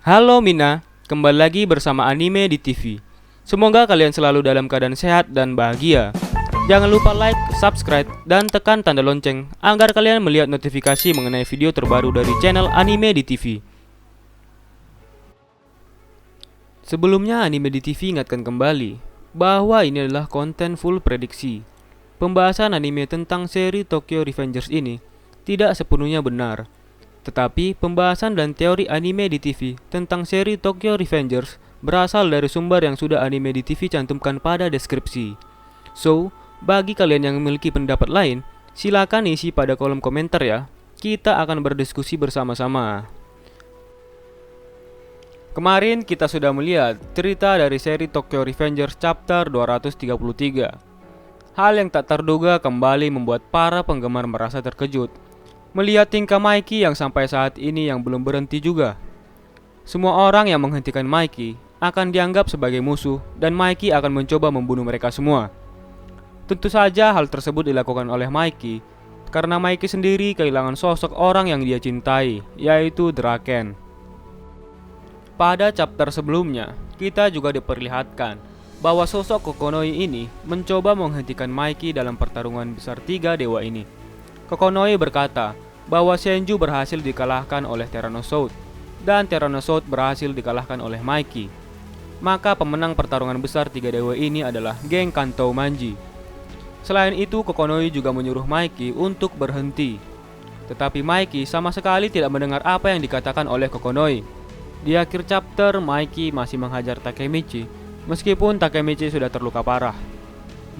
Halo Mina, kembali lagi bersama Anime di TV. Semoga kalian selalu dalam keadaan sehat dan bahagia. Jangan lupa like, subscribe, dan tekan tanda lonceng agar kalian melihat notifikasi mengenai video terbaru dari channel Anime di TV. Sebelumnya Anime di TV ingatkan kembali bahwa ini adalah konten full prediksi. Pembahasan anime tentang seri Tokyo Revengers ini tidak sepenuhnya benar. Tetapi pembahasan dan teori anime di TV tentang seri Tokyo Revengers berasal dari sumber yang sudah Anime di TV cantumkan pada deskripsi. So, bagi kalian yang memiliki pendapat lain, silakan isi pada kolom komentar ya. Kita akan berdiskusi bersama-sama. Kemarin kita sudah melihat cerita dari seri Tokyo Revengers chapter 233. Hal yang tak terduga kembali membuat para penggemar merasa terkejut melihat tingkah Mikey yang sampai saat ini yang belum berhenti juga. Semua orang yang menghentikan Mikey akan dianggap sebagai musuh dan Mikey akan mencoba membunuh mereka semua. Tentu saja hal tersebut dilakukan oleh Mikey karena Mikey sendiri kehilangan sosok orang yang dia cintai, yaitu Draken. Pada chapter sebelumnya, kita juga diperlihatkan bahwa sosok Kokonoi ini mencoba menghentikan Mikey dalam pertarungan besar tiga dewa ini. Kokonoi berkata bahwa Senju berhasil dikalahkan oleh Tyrannosaurus dan Tyrannosaurus berhasil dikalahkan oleh Mikey. Maka pemenang pertarungan besar tiga dewa ini adalah geng Kanto Manji. Selain itu, Kokonoi juga menyuruh Mikey untuk berhenti. Tetapi Mikey sama sekali tidak mendengar apa yang dikatakan oleh Kokonoi. Di akhir chapter, Mikey masih menghajar Takemichi meskipun Takemichi sudah terluka parah.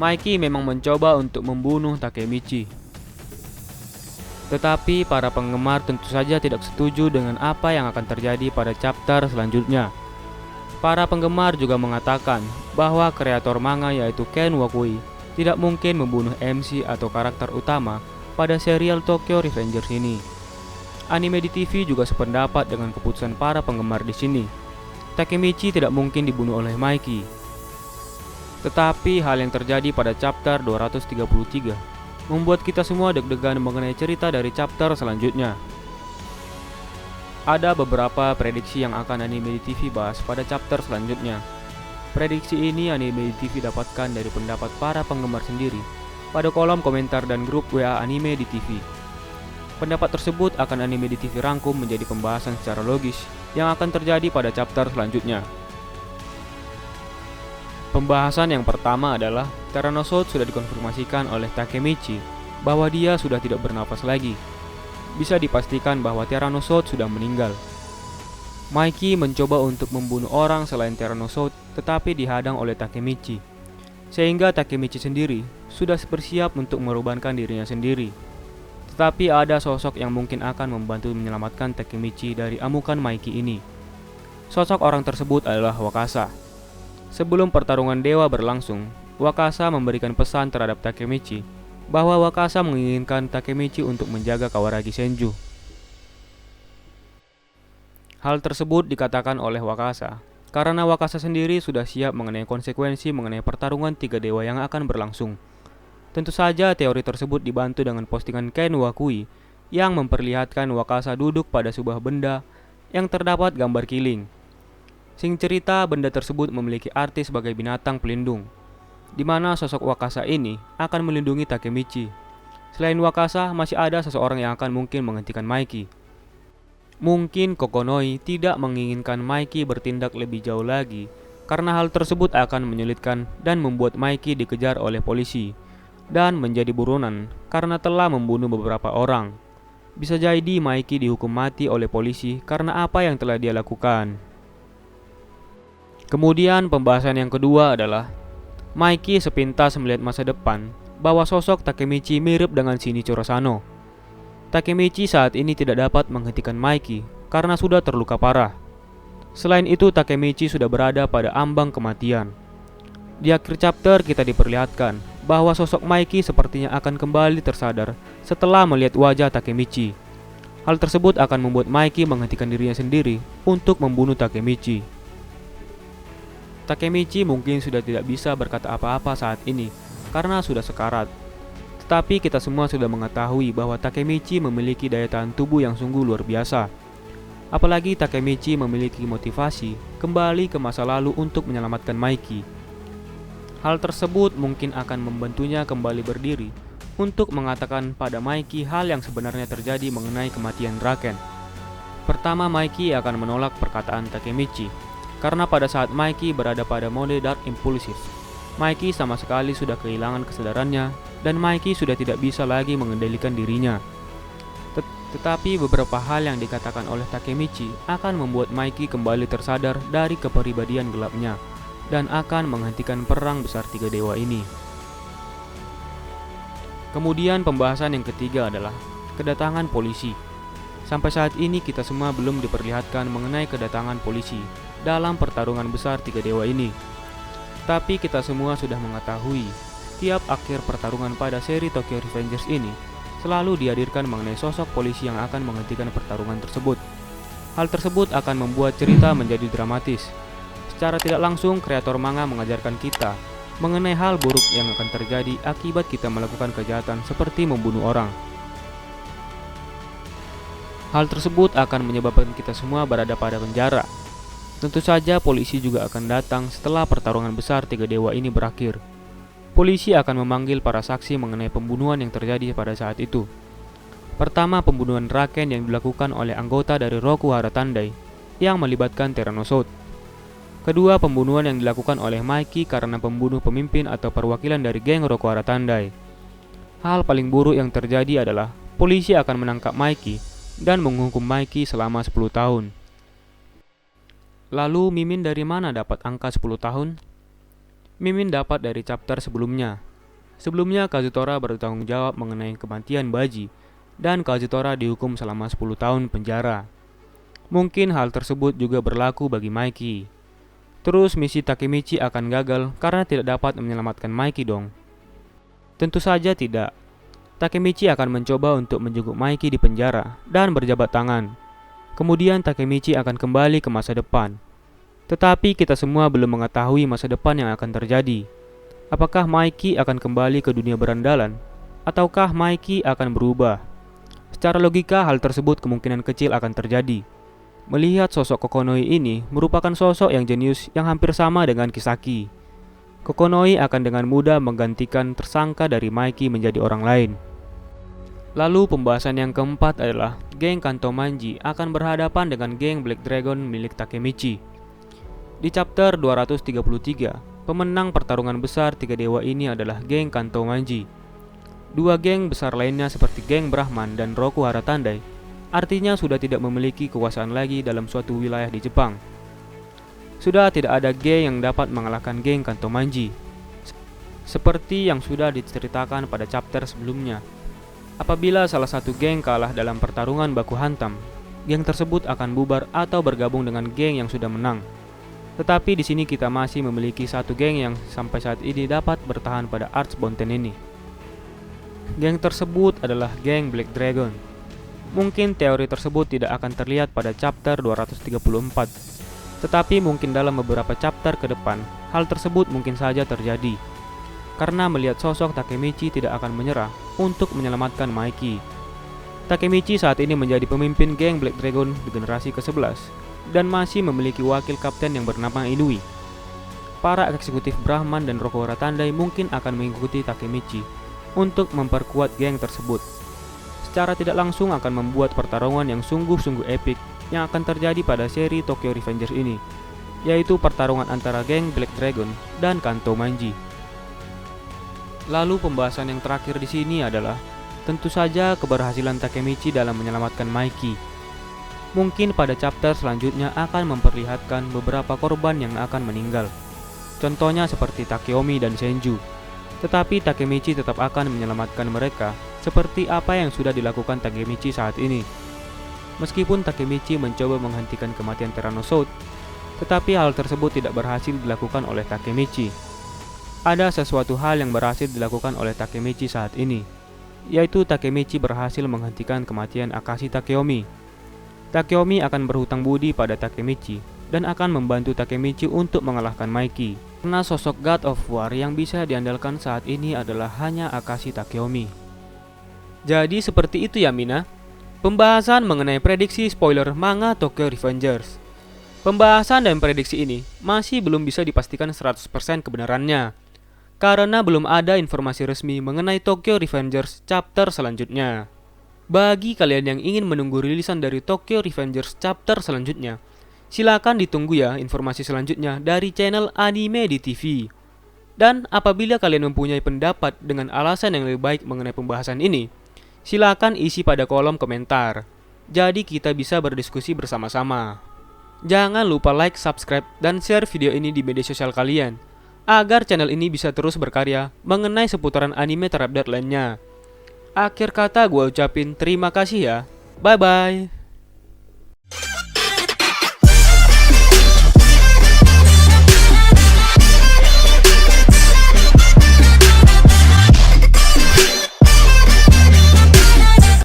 Mikey memang mencoba untuk membunuh Takemichi. Tetapi para penggemar tentu saja tidak setuju dengan apa yang akan terjadi pada chapter selanjutnya. Para penggemar juga mengatakan bahwa kreator manga yaitu Ken Wakui tidak mungkin membunuh MC atau karakter utama pada serial Tokyo Revengers ini. Anime di TV juga sependapat dengan keputusan para penggemar di sini. Takemichi tidak mungkin dibunuh oleh Mikey. Tetapi hal yang terjadi pada chapter 233 membuat kita semua deg-degan mengenai cerita dari chapter selanjutnya. Ada beberapa prediksi yang akan Anime di TV bahas pada chapter selanjutnya. Prediksi ini Anime di TV dapatkan dari pendapat para penggemar sendiri pada kolom komentar dan grup WA Anime di TV. Pendapat tersebut akan Anime di TV rangkum menjadi pembahasan secara logis yang akan terjadi pada chapter selanjutnya. Pembahasan yang pertama adalah Tyrannosaurus sudah dikonfirmasikan oleh Takemichi bahwa dia sudah tidak bernafas lagi. Bisa dipastikan bahwa Tyrannosaurus sudah meninggal. Mikey mencoba untuk membunuh orang selain Tyrannosaurus tetapi dihadang oleh Takemichi. Sehingga Takemichi sendiri sudah bersiap untuk mengorbankan dirinya sendiri. Tetapi ada sosok yang mungkin akan membantu menyelamatkan Takemichi dari amukan Mikey ini. Sosok orang tersebut adalah Wakasa. Sebelum pertarungan dewa berlangsung, Wakasa memberikan pesan terhadap Takemichi bahwa Wakasa menginginkan Takemichi untuk menjaga Kawaragi Senju. Hal tersebut dikatakan oleh Wakasa karena Wakasa sendiri sudah siap mengenai konsekuensi mengenai pertarungan tiga dewa yang akan berlangsung. Tentu saja teori tersebut dibantu dengan postingan Ken Wakui yang memperlihatkan Wakasa duduk pada sebuah benda yang terdapat gambar kiling. Sing cerita benda tersebut memiliki arti sebagai binatang pelindung, di mana sosok Wakasa ini akan melindungi Takemichi. Selain Wakasa, masih ada seseorang yang akan mungkin menghentikan Mikey. Mungkin Kokonoi tidak menginginkan Mikey bertindak lebih jauh lagi, karena hal tersebut akan menyulitkan dan membuat Mikey dikejar oleh polisi dan menjadi buronan karena telah membunuh beberapa orang. Bisa jadi Mikey dihukum mati oleh polisi karena apa yang telah dia lakukan. Kemudian pembahasan yang kedua adalah Mikey sepintas melihat masa depan bahwa sosok Takemichi mirip dengan Shinichiro Sano. Takemichi saat ini tidak dapat menghentikan Mikey karena sudah terluka parah. Selain itu, Takemichi sudah berada pada ambang kematian. Di akhir chapter kita diperlihatkan bahwa sosok Mikey sepertinya akan kembali tersadar setelah melihat wajah Takemichi. Hal tersebut akan membuat Mikey menghentikan dirinya sendiri untuk membunuh Takemichi. Takemichi mungkin sudah tidak bisa berkata apa-apa saat ini karena sudah sekarat. Tetapi kita semua sudah mengetahui bahwa Takemichi memiliki daya tahan tubuh yang sungguh luar biasa. Apalagi Takemichi memiliki motivasi kembali ke masa lalu untuk menyelamatkan Mikey. Hal tersebut mungkin akan membantunya kembali berdiri untuk mengatakan pada Mikey hal yang sebenarnya terjadi mengenai kematian Draken. Pertama, Mikey akan menolak perkataan Takemichi, karena pada saat Mikey berada pada mode Dark Impulsive, Mikey sama sekali sudah kehilangan kesadarannya dan Mikey sudah tidak bisa lagi mengendalikan dirinya. Tetapi beberapa hal yang dikatakan oleh Takemichi akan membuat Mikey kembali tersadar dari kepribadian gelapnya dan akan menghentikan perang besar tiga dewa ini. Kemudian pembahasan yang ketiga adalah kedatangan polisi. Sampai saat ini kita semua belum diperlihatkan mengenai kedatangan polisi dalam pertarungan besar tiga dewa ini. Tapi kita semua sudah mengetahui tiap akhir pertarungan pada seri Tokyo Revengers ini selalu dihadirkan mengenai sosok polisi yang akan menghentikan pertarungan tersebut. Hal tersebut akan membuat cerita menjadi dramatis. Secara tidak langsung, kreator manga mengajarkan kita mengenai hal buruk yang akan terjadi akibat kita melakukan kejahatan seperti membunuh orang. Hal tersebut akan menyebabkan kita semua berada pada penjara. Tentu saja polisi juga akan datang setelah pertarungan besar tiga dewa ini berakhir. Polisi akan memanggil para saksi mengenai pembunuhan yang terjadi pada saat itu. Pertama, pembunuhan Draken yang dilakukan oleh anggota dari Rokuhara Tandai yang melibatkan Tyrannosaurus. Kedua, pembunuhan yang dilakukan oleh Mikey karena pembunuh pemimpin atau perwakilan dari geng Rokuhara Tandai. Hal paling buruk yang terjadi adalah polisi akan menangkap Mikey dan menghukum Mikey selama 10 tahun. Lalu Mimin dari mana dapat angka 10 tahun? Mimin dapat dari chapter sebelumnya. Sebelumnya Kazutora bertanggung jawab mengenai kematian Baji dan Kazutora dihukum selama 10 tahun penjara. Mungkin hal tersebut juga berlaku bagi Mikey. Terus misi Takemichi akan gagal karena tidak dapat menyelamatkan Mikey dong? Tentu saja tidak. Takemichi akan mencoba untuk menjenguk Mikey di penjara dan berjabat tangan. Kemudian Takemichi akan kembali ke masa depan. Tetapi kita semua belum mengetahui masa depan yang akan terjadi. Apakah Mikey akan kembali ke dunia berandalan? Ataukah Mikey akan berubah? Secara logika hal tersebut kemungkinan kecil akan terjadi. Melihat sosok Kokonoi ini merupakan sosok yang jenius yang hampir sama dengan Kisaki. Kokonoi akan dengan mudah menggantikan tersangka dari Mikey menjadi orang lain. Lalu pembahasan yang keempat adalah geng Kanto Manji akan berhadapan dengan geng Black Dragon milik Takemichi. Di chapter 233, pemenang pertarungan besar tiga dewa ini adalah geng Kanto Manji. Dua geng besar lainnya seperti geng Brahman dan Rokuhara Tandai artinya sudah tidak memiliki kekuasaan lagi dalam suatu wilayah di Jepang. Sudah tidak ada geng yang dapat mengalahkan geng Kanto Manji. Seperti yang sudah diceritakan pada chapter sebelumnya, apabila salah satu geng kalah dalam pertarungan baku hantam, geng tersebut akan bubar atau bergabung dengan geng yang sudah menang. Tetapi di sini kita masih memiliki satu geng yang sampai saat ini dapat bertahan pada Arch Mountain ini. Geng tersebut adalah geng Black Dragon. Mungkin teori tersebut tidak akan terlihat pada chapter 234. Tetapi mungkin dalam beberapa chapter ke depan, hal tersebut mungkin saja terjadi. Karena melihat sosok Takemichi tidak akan menyerah untuk menyelamatkan Mikey. Takemichi saat ini menjadi pemimpin geng Black Dragon di generasi ke-11 dan masih memiliki wakil kapten yang bernama Inui. Para eksekutif Brahman dan Rokuhara Tandai mungkin akan mengikuti Takemichi untuk memperkuat geng tersebut. Secara tidak langsung akan membuat pertarungan yang sungguh-sungguh epik yang akan terjadi pada seri Tokyo Revengers ini, yaitu pertarungan antara geng Black Dragon dan Kanto Manji. Lalu pembahasan yang terakhir di sini adalah tentu saja keberhasilan Takemichi dalam menyelamatkan Mikey. Mungkin pada chapter selanjutnya akan memperlihatkan beberapa korban yang akan meninggal. Contohnya seperti Takeomi dan Senju. Tetapi Takemichi tetap akan menyelamatkan mereka seperti apa yang sudah dilakukan Takemichi saat ini. Meskipun Takemichi mencoba menghentikan kematian Tyrannosaurus, tetapi hal tersebut tidak berhasil dilakukan oleh Takemichi. Ada sesuatu hal yang berhasil dilakukan oleh Takemichi saat ini, yaitu Takemichi berhasil menghentikan kematian Akashi Takeomi. Takeomi akan berhutang budi pada Takemichi dan akan membantu Takemichi untuk mengalahkan Mikey. Karena sosok God of War yang bisa diandalkan saat ini adalah hanya Akashi Takeomi. Jadi seperti itu ya Mina. pembahasan mengenai prediksi spoiler manga Tokyo Revengers. Pembahasan dan prediksi ini masih belum bisa dipastikan 100% kebenarannya, karena belum ada informasi resmi mengenai Tokyo Revengers chapter selanjutnya. Bagi kalian yang ingin menunggu rilisan dari Tokyo Revengers chapter selanjutnya, silakan ditunggu ya informasi selanjutnya dari channel Anime di TV. Dan apabila kalian mempunyai pendapat dengan alasan yang lebih baik mengenai pembahasan ini, silakan isi pada kolom komentar. Jadi kita bisa berdiskusi bersama-sama. Jangan lupa like, subscribe, dan share video ini di media sosial kalian, agar channel ini bisa terus berkarya mengenai seputaran anime terupdate lainnya. Akhir kata gue ucapin terima kasih ya. Bye-bye.